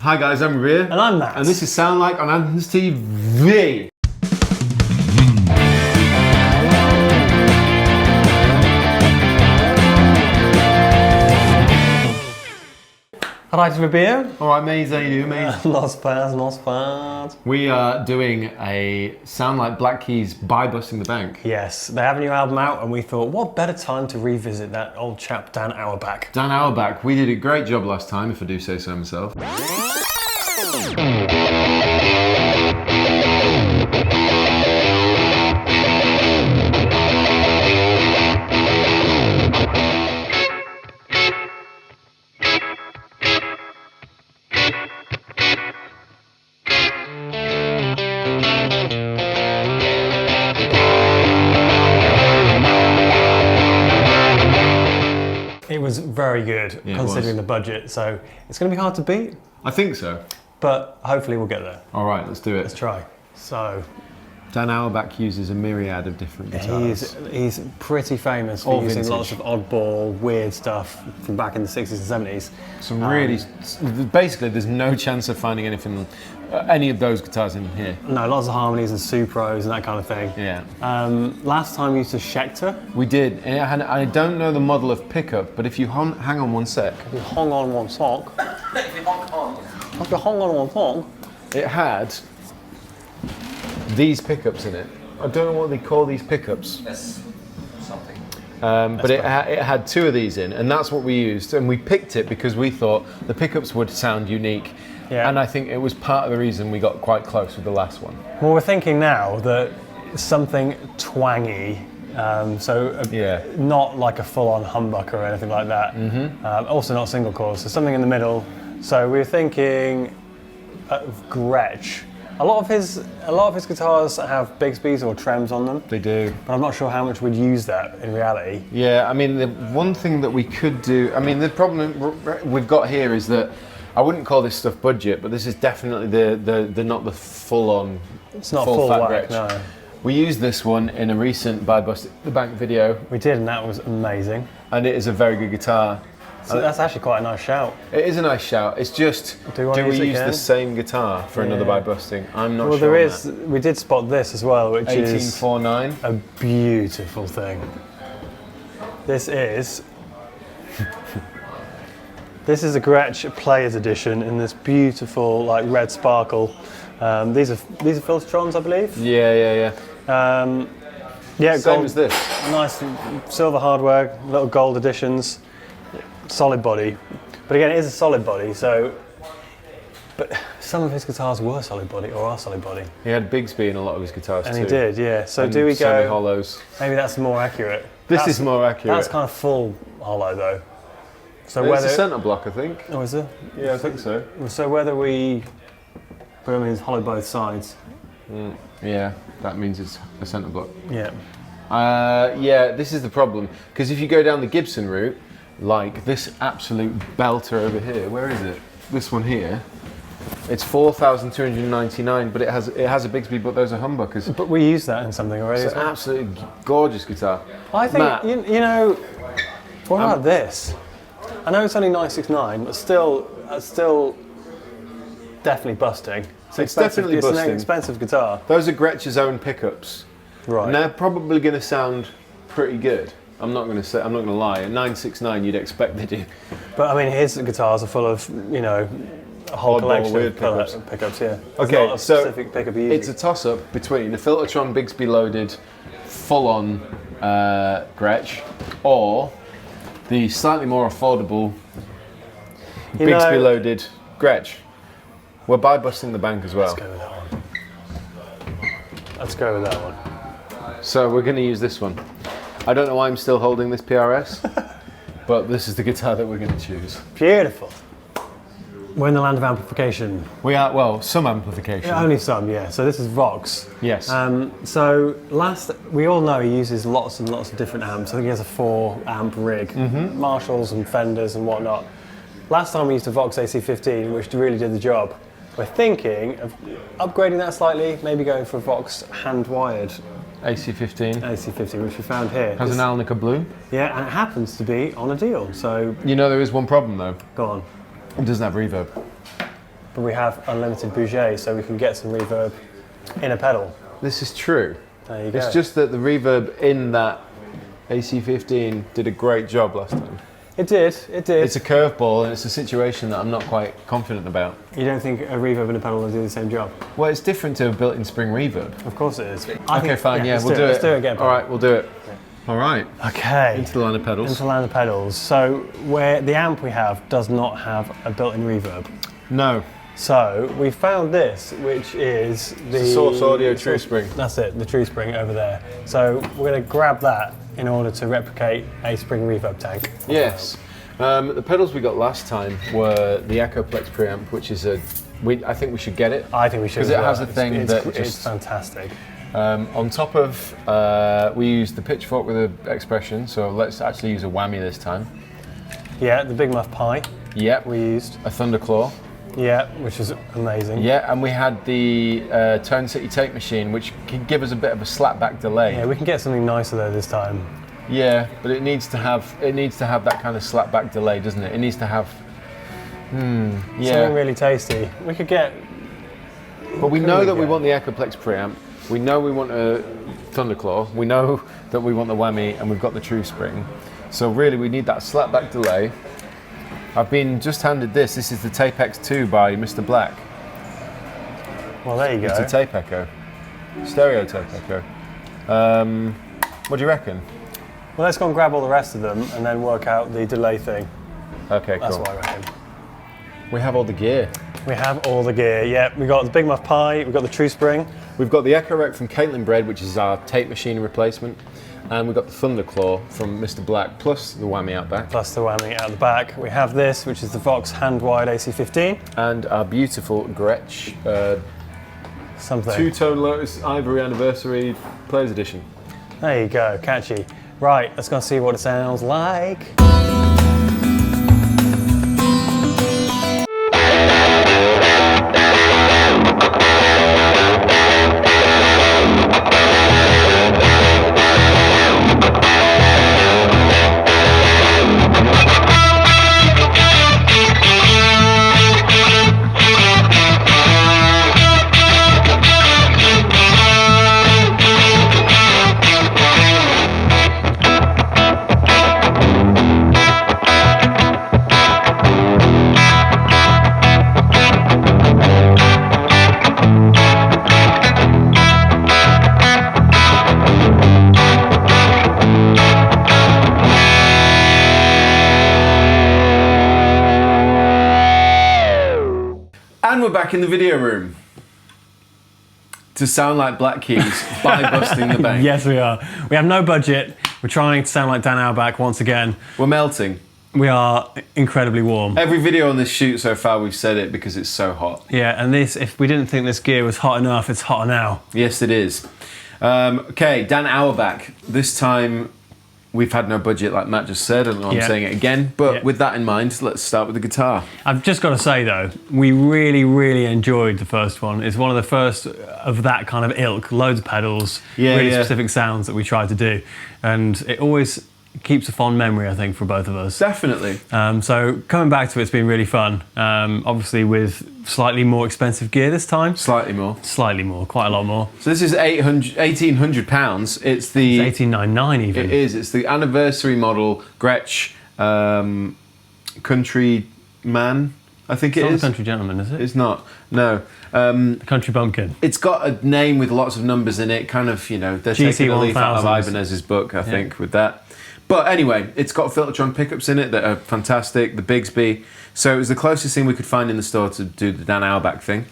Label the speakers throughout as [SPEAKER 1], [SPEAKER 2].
[SPEAKER 1] Hi guys, I'm Rabea.
[SPEAKER 2] And I'm Matt.
[SPEAKER 1] And this is Sound Like on Andertons TV.
[SPEAKER 2] Hi to Rabea.
[SPEAKER 1] Alright mate, how you doing mate?
[SPEAKER 2] Not bad.
[SPEAKER 1] We are doing a Sound Like Black Keys by Busting the Bank.
[SPEAKER 2] Yes, they have a new album out and we thought, what better time to revisit that old chap Dan Auerbach.
[SPEAKER 1] Dan Auerbach, we did a great job last time, if I do say so myself.
[SPEAKER 2] It was very good, considering the budget, so it's going to be hard to beat.
[SPEAKER 1] I think so.
[SPEAKER 2] But hopefully we'll get there.
[SPEAKER 1] Alright, let's do it.
[SPEAKER 2] Let's try. So,
[SPEAKER 1] Dan Auerbach uses a myriad of different guitars.
[SPEAKER 2] he's pretty famous for using lots of oddball, weird stuff from back in the 60s and 70s.
[SPEAKER 1] Some really, basically there's no chance of finding anything, any of those guitars in here.
[SPEAKER 2] No, lots of harmonies and Supros and that kind of thing.
[SPEAKER 1] Yeah.
[SPEAKER 2] Last time we used a Schecter.
[SPEAKER 1] We did. And I don't know the model of pickup, but if you hang on one sec.
[SPEAKER 2] If you hung on one sock. If you hung on one sock.
[SPEAKER 1] It had these pickups in it. I don't know what they call these pickups.
[SPEAKER 3] That's something.
[SPEAKER 1] But it had two of these in, and that's what we used. And we picked it because we thought the pickups would sound unique.
[SPEAKER 2] Yeah.
[SPEAKER 1] And I think it was part of the reason we got quite close with the last one.
[SPEAKER 2] Well, we're thinking now that something twangy, not like a full-on humbucker or anything like that. Also not single coils, so something in the middle. So we were thinking of Gretsch. A lot of his guitars have Bigsby's or Trems on them.
[SPEAKER 1] They do.
[SPEAKER 2] But I'm not sure how much we'd use that in reality.
[SPEAKER 1] Yeah, I mean, the one thing that we could do, I mean, the problem we've got here is that I wouldn't call this stuff budget, but this is definitely the not the full-on,
[SPEAKER 2] it's not full
[SPEAKER 1] fat
[SPEAKER 2] whack,
[SPEAKER 1] Gretsch.
[SPEAKER 2] no.
[SPEAKER 1] We used this one in a recent By Busting the Bank video.
[SPEAKER 2] We did, and that was amazing.
[SPEAKER 1] And it is a very good guitar.
[SPEAKER 2] So that's actually quite a nice shout.
[SPEAKER 1] It is a nice shout. It's just, do we use the same guitar for another By Busting? I'm not sure.
[SPEAKER 2] Well, we did spot this as well, which is
[SPEAKER 1] 1849.
[SPEAKER 2] a beautiful thing. This is a Gretsch Players Edition in this beautiful like red sparkle. These are Filtertrons, I believe.
[SPEAKER 1] Yeah.
[SPEAKER 2] Yeah,
[SPEAKER 1] Same
[SPEAKER 2] gold,
[SPEAKER 1] as this.
[SPEAKER 2] nice silver hardware, little gold editions. Solid body, but again, it is a solid body. But some of his guitars were solid body or are solid body.
[SPEAKER 1] He had Bigsby in a lot of his guitars too.
[SPEAKER 2] And he did, yeah. So
[SPEAKER 1] and
[SPEAKER 2] do we go
[SPEAKER 1] semi-hollows?
[SPEAKER 2] Maybe that's more accurate.
[SPEAKER 1] This is more accurate.
[SPEAKER 2] That's kind of full hollow though. So
[SPEAKER 1] it's a centre block, I think.
[SPEAKER 2] Oh, is it?
[SPEAKER 1] Yeah, I think so.
[SPEAKER 2] So whether we put them in hollow both sides.
[SPEAKER 1] Yeah, that means it's a centre block.
[SPEAKER 2] Yeah.
[SPEAKER 1] Yeah, this is the problem because if you go down the Gibson route. Like this absolute belter over here. Where is it? This one here. It's 4,299, but it has a Bigsby, but those are humbuckers.
[SPEAKER 2] But we use that in something already.
[SPEAKER 1] It's an absolutely gorgeous guitar.
[SPEAKER 2] I think
[SPEAKER 1] Matt,
[SPEAKER 2] you know. What about this? I know it's only 969, but still definitely busting.
[SPEAKER 1] It's definitely busting.
[SPEAKER 2] It's an expensive guitar.
[SPEAKER 1] Those are Gretsch's own pickups,
[SPEAKER 2] right?
[SPEAKER 1] And they're probably going to sound pretty good. I'm not going to lie. At 969, you'd expect they do.
[SPEAKER 2] But I mean, his guitars are full of, a whole collection of pickups. Yeah.
[SPEAKER 1] Okay,
[SPEAKER 2] not a specific pickup you
[SPEAKER 1] it's a toss-up between a Filtertron Bigsby loaded, full-on Gretsch, or the slightly more affordable Bigsby loaded Gretsch. We're By Busting the Bank as well.
[SPEAKER 2] Let's go with that one.
[SPEAKER 1] So we're going to use this one. I don't know why I'm still holding this PRS, but this is the guitar that we're going to choose.
[SPEAKER 2] Beautiful. We're in the land of amplification.
[SPEAKER 1] We are, well, some amplification.
[SPEAKER 2] Yeah, only some, yeah. So this is Vox.
[SPEAKER 1] Yes.
[SPEAKER 2] We all know he uses lots and lots of different amps. I think he has a 4-amp rig, Marshalls and Fenders and whatnot. Last time we used a Vox AC15, which really did the job. We're thinking of upgrading that slightly, maybe going for a Vox hand-wired
[SPEAKER 1] AC15.
[SPEAKER 2] AC15, which we found here.
[SPEAKER 1] Has an Alnica blue.
[SPEAKER 2] Yeah, and it happens to be on a deal, so...
[SPEAKER 1] You know there is one problem though.
[SPEAKER 2] Go on.
[SPEAKER 1] It doesn't have reverb.
[SPEAKER 2] but we have unlimited bouget, so we can get some reverb in a pedal.
[SPEAKER 1] This is true.
[SPEAKER 2] There you go.
[SPEAKER 1] It's just that the reverb in that AC15 did a great job last time.
[SPEAKER 2] It did.
[SPEAKER 1] It's a curveball, and it's a situation that I'm not quite confident about.
[SPEAKER 2] You don't think a reverb and a pedal will do the same job?
[SPEAKER 1] Well, it's different to a built-in spring reverb.
[SPEAKER 2] Of course it is.
[SPEAKER 1] Okay, fine, yeah, we'll do it.
[SPEAKER 2] Let's do it again.
[SPEAKER 1] All right, we'll do it. All right.
[SPEAKER 2] Okay.
[SPEAKER 1] Into the line of pedals.
[SPEAKER 2] Into the line of pedals. So where the amp we have does not have a built-in reverb.
[SPEAKER 1] No.
[SPEAKER 2] So we found this, which is the
[SPEAKER 1] Source Audio True Spring.
[SPEAKER 2] That's it, the True Spring over there. So we're going to grab that in order to replicate a spring reverb tank.
[SPEAKER 1] Yes. The pedals we got last time were the Echoplex preamp, which is I think we should get it.
[SPEAKER 2] I think we should.
[SPEAKER 1] Because it has a thing
[SPEAKER 2] it's fantastic.
[SPEAKER 1] On top of, we used the pitchfork with an expression, so let's actually use a whammy this time.
[SPEAKER 2] Yeah, the Big Muff Pi.
[SPEAKER 1] Yep.
[SPEAKER 2] We used.
[SPEAKER 1] A Thunderclaw.
[SPEAKER 2] Yeah, which is amazing.
[SPEAKER 1] Yeah, and we had the Tone City tape machine, which can give us a bit of a slapback delay.
[SPEAKER 2] Yeah, we can get something nicer though this time.
[SPEAKER 1] Yeah, but it needs to have that kind of slapback delay, doesn't it? It needs to have
[SPEAKER 2] something really tasty. We could get.
[SPEAKER 1] But we know that we want the Echoplex preamp. We know we want a Thunderclaw. We know that we want the whammy, and we've got the True Spring. So really, we need that slapback delay. I've been just handed this. This is the Tape X2 by Mr. Black.
[SPEAKER 2] Well, there you go.
[SPEAKER 1] It's a tape echo, stereo tape echo. What do you reckon?
[SPEAKER 2] Well, let's go and grab all the rest of them and then work out the delay thing.
[SPEAKER 1] Okay,
[SPEAKER 2] That's
[SPEAKER 1] cool.
[SPEAKER 2] what I reckon.
[SPEAKER 1] We have all the gear.
[SPEAKER 2] We have all the gear, yeah. We've got the Big Muff Pi, we've got the True Spring.
[SPEAKER 1] We've got the Echo Rec from Caitlin Bread, which is our tape machine replacement. And we've got the Thunderclaw from Mr. Black, plus the whammy out back.
[SPEAKER 2] Plus the whammy out the back. We have this, which is the Vox hand-wired AC15.
[SPEAKER 1] And our beautiful Gretsch
[SPEAKER 2] Something.
[SPEAKER 1] Two-Tone Lotus Ivory Anniversary Players Edition.
[SPEAKER 2] There you go, catchy. Right, let's go and see what it sounds like.
[SPEAKER 1] And we're back in the video room to sound like Black Keys by busting the bank.
[SPEAKER 2] Yes, we are. We have no budget. We're trying to sound like Dan Auerbach once again.
[SPEAKER 1] We're melting.
[SPEAKER 2] We are incredibly warm.
[SPEAKER 1] Every video on this shoot so far, we've said it because it's so hot.
[SPEAKER 2] Yeah, and this, if we didn't think this gear was hot enough, it's hotter now.
[SPEAKER 1] Yes, it is. Okay, Dan Auerbach. This time, we've had no budget, like Matt just said. I don't know I'm saying it again. But with that in mind, let's start with the guitar.
[SPEAKER 2] I've just got to say, though, we really, really enjoyed the first one. It's one of the first of that kind of ilk. Loads of pedals, really specific sounds that we tried to do. And it always keeps a fond memory, I think, for both of us.
[SPEAKER 1] Definitely.
[SPEAKER 2] So coming back to it's been really fun. Obviously with slightly more expensive gear this time.
[SPEAKER 1] Slightly more.
[SPEAKER 2] Slightly more, quite a lot more.
[SPEAKER 1] So this is £1,800. It's the...
[SPEAKER 2] It's $1,899 even.
[SPEAKER 1] It is. It's the anniversary model Gretsch Countryman, I think
[SPEAKER 2] It's
[SPEAKER 1] it
[SPEAKER 2] not
[SPEAKER 1] is.
[SPEAKER 2] the Country Gentleman, is it?
[SPEAKER 1] It's not. No.
[SPEAKER 2] The Country Bumpkin.
[SPEAKER 1] It's got a name with lots of numbers in it, kind of, you know, they're taking a leaf out of
[SPEAKER 2] 1000s.
[SPEAKER 1] Ibanez's book, I think, with that. But anyway, it's got Filtertron pickups in it that are fantastic, the Bigsby. So it was the closest thing we could find in the store to do the Dan Auerbach thing.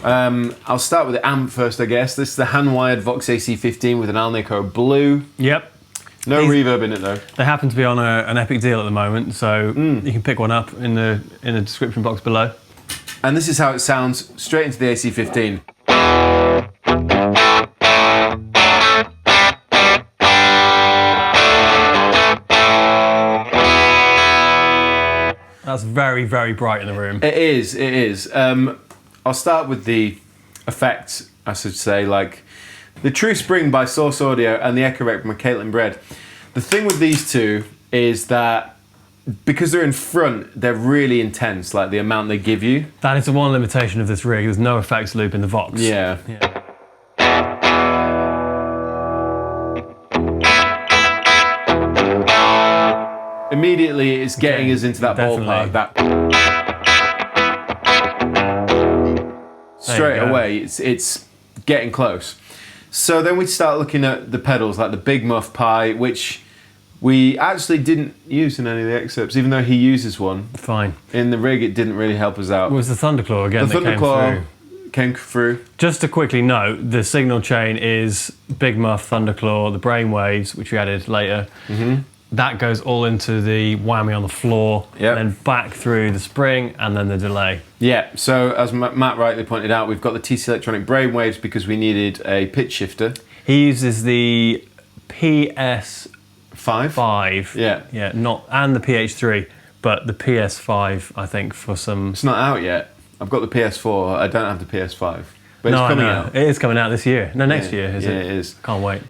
[SPEAKER 1] I'll start with the amp first, I guess. This is the hand-wired Vox AC15 with an Alnico Blue.
[SPEAKER 2] Yep.
[SPEAKER 1] No reverb in it though.
[SPEAKER 2] They happen to be on an epic deal at the moment, so you can pick one up in the description box below.
[SPEAKER 1] And this is how it sounds straight into the AC15.
[SPEAKER 2] That's very, very bright in the room.
[SPEAKER 1] It is, it is. I'll start with the effects, I should say, like the True Spring by Source Audio and the Echo Rec by Caitlin Bread. The thing with these two is that because they're in front, they're really intense, like the amount they give you.
[SPEAKER 2] That is the one limitation of this rig. There's no effects loop in the Vox.
[SPEAKER 1] Yeah. Immediately, it's getting us into that ballpark. Straight away, it's getting close. So then we start looking at the pedals, like the Big Muff Pi, which we actually didn't use in any of the excerpts, even though he uses one.
[SPEAKER 2] Fine.
[SPEAKER 1] In the rig, it didn't really help us out.
[SPEAKER 2] It was the Thunderclaw again that came through.
[SPEAKER 1] Came through.
[SPEAKER 2] Just to quickly note, the signal chain is Big Muff, Thunderclaw, the Brainwaves, which we added later. That goes all into the whammy on the floor, and then back through the spring, and then the delay. Yeah,
[SPEAKER 1] so as Matt rightly pointed out, we've got the TC Electronic Brainwaves because we needed a pitch shifter.
[SPEAKER 2] He uses the PS5.
[SPEAKER 1] Yeah.
[SPEAKER 2] Yeah, and the PH3, but the PS5, I think, for some...
[SPEAKER 1] It's not out yet. I've got the PS4, I don't have the PS5. But it's coming out.
[SPEAKER 2] It is coming out this year. No, next year, is it?
[SPEAKER 1] Yeah, it is.
[SPEAKER 2] Can't wait.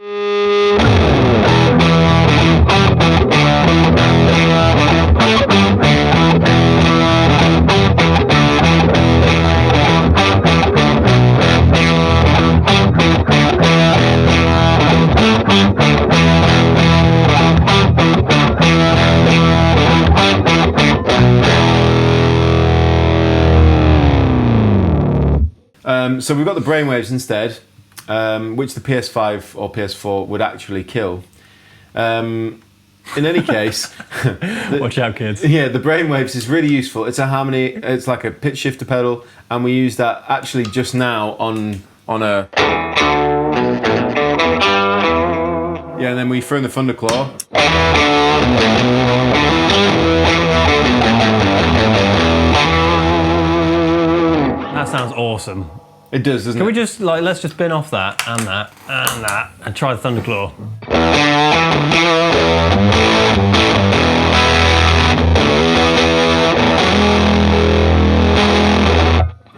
[SPEAKER 1] So we've got the Brainwaves instead, which the PS5 or PS4 would actually kill. In any case...
[SPEAKER 2] Watch out, kids.
[SPEAKER 1] Yeah, the Brainwaves is really useful. It's a harmony, it's like a pitch shifter pedal, and we use that actually just now on a... Yeah, and then we throw in the Thunderclaw.
[SPEAKER 2] That sounds awesome.
[SPEAKER 1] It does, doesn't it?
[SPEAKER 2] Can we just, like, let's just bin off that, and try the Thunderclaw.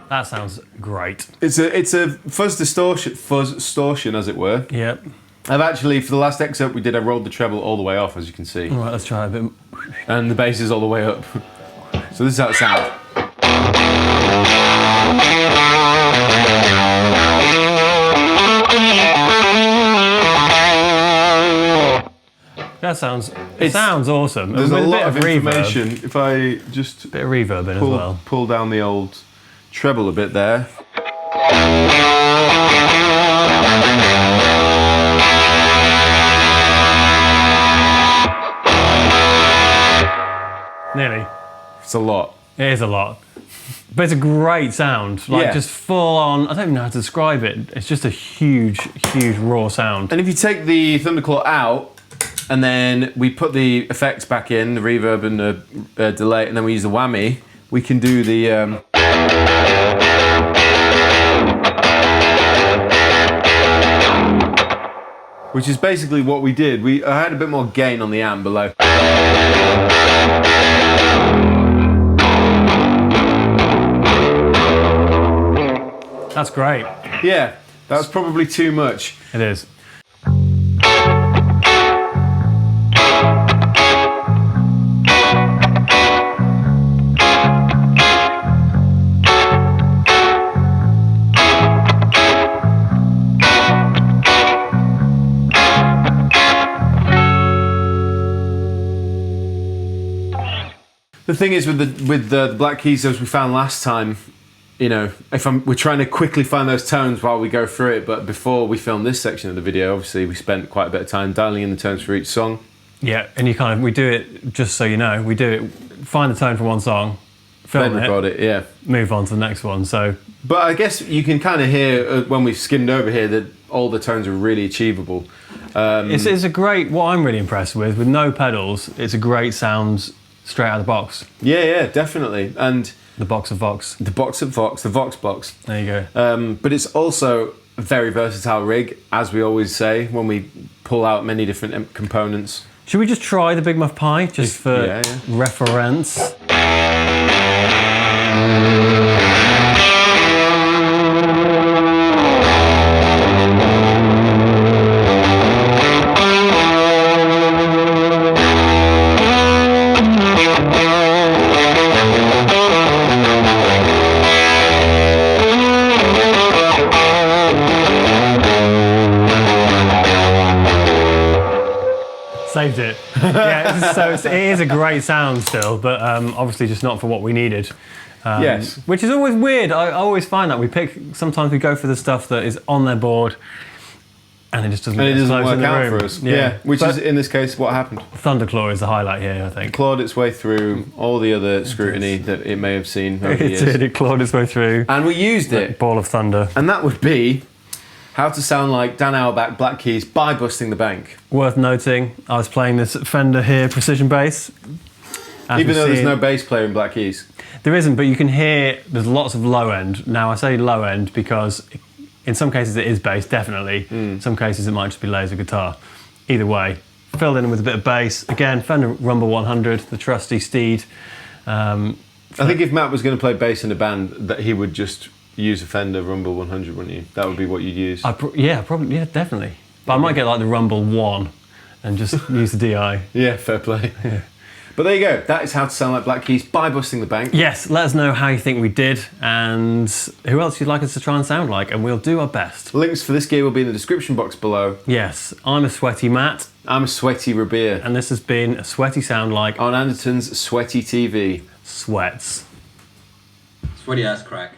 [SPEAKER 2] That sounds great.
[SPEAKER 1] It's a fuzz distortion, as it were.
[SPEAKER 2] Yep.
[SPEAKER 1] I've actually, for the last excerpt we did, I rolled the treble all the way off, as you can see.
[SPEAKER 2] All right, let's try a bit.
[SPEAKER 1] And the bass is all the way up. So this is how it sounds.
[SPEAKER 2] That sounds. It sounds awesome.
[SPEAKER 1] There's a lot
[SPEAKER 2] bit
[SPEAKER 1] of information. If I just
[SPEAKER 2] a bit of reverb in as well.
[SPEAKER 1] Pull down the old treble a bit there.
[SPEAKER 2] Nearly.
[SPEAKER 1] It's a lot.
[SPEAKER 2] It is a lot. But it's a great sound. Like, just full on, I don't even know how to describe it. It's just a huge, huge raw sound.
[SPEAKER 1] And if you take the Thunderclaw out, and then we put the effects back in, the reverb and the delay, and then we use the whammy, we can do the... which is basically what we did. I had a bit more gain on the amp below.
[SPEAKER 2] That's great.
[SPEAKER 1] Yeah, that's probably too much.
[SPEAKER 2] It is.
[SPEAKER 1] The thing is with the black keys, as we found last time, you know, we're trying to quickly find those tones while we go through it, but before we filmed this section of the video, obviously we spent quite a bit of time dialing in the tones for each song.
[SPEAKER 2] Yeah, and we do it, just so you know, find the tone for one song, film
[SPEAKER 1] it,
[SPEAKER 2] move on to the next one. So
[SPEAKER 1] But I guess you can kind of hear when we've skimmed over here that all the tones are really achievable.
[SPEAKER 2] It's a great, what I'm really impressed with no pedals, it's a great sound straight out of the box.
[SPEAKER 1] Yeah, definitely. And
[SPEAKER 2] the box of Vox.
[SPEAKER 1] The box of Vox, the Vox box.
[SPEAKER 2] There you go.
[SPEAKER 1] But it's also a very versatile rig, as we always say, when we pull out many different components.
[SPEAKER 2] Should we just try the Big Muff Pi, just for reference? Saved it. Yeah, so it is a great sound still, but obviously just not for what we needed.
[SPEAKER 1] Yes.
[SPEAKER 2] Which is always weird. I always find that sometimes we go for the stuff that is on their board and it just doesn't
[SPEAKER 1] work out for us. Yeah. Which is, in this case, what happened.
[SPEAKER 2] Thunderclaw is the highlight here, I think.
[SPEAKER 1] Clawed its way through all the other scrutiny that it may have seen over the years.
[SPEAKER 2] It clawed its way through.
[SPEAKER 1] And we used it.
[SPEAKER 2] Ball of thunder.
[SPEAKER 1] And that would be how to sound like Dan Auerbach Black Keys by busting the bank.
[SPEAKER 2] Worth noting, I was playing this Fender here, precision bass.
[SPEAKER 1] Even though there's no bass player in Black Keys.
[SPEAKER 2] There isn't, but you can hear there's lots of low end. Now I say low end because in some cases it is bass, definitely. In some cases it might just be layers of guitar. Either way, filled in with a bit of bass. Again, Fender Rumble 100, the trusty steed.
[SPEAKER 1] I think if Matt was going to play bass in a band, that he would just use a Fender Rumble 100, wouldn't you? That would be what you'd use.
[SPEAKER 2] Yeah, definitely. But I might get like the Rumble 1 and just use the DI.
[SPEAKER 1] Yeah, fair play.
[SPEAKER 2] Yeah.
[SPEAKER 1] But there you go. That is how to sound like Black Keys by busting the bank.
[SPEAKER 2] Yes, let us know how you think we did and who else you'd like us to try and sound like, and we'll do our best.
[SPEAKER 1] Links for this gear will be in the description box below.
[SPEAKER 2] Yes, I'm a sweaty Matt.
[SPEAKER 1] I'm a sweaty Rabea.
[SPEAKER 2] And this has been a sweaty sound like
[SPEAKER 1] on Anderton's Sweaty TV.
[SPEAKER 2] Sweats.
[SPEAKER 3] Sweaty ass crack.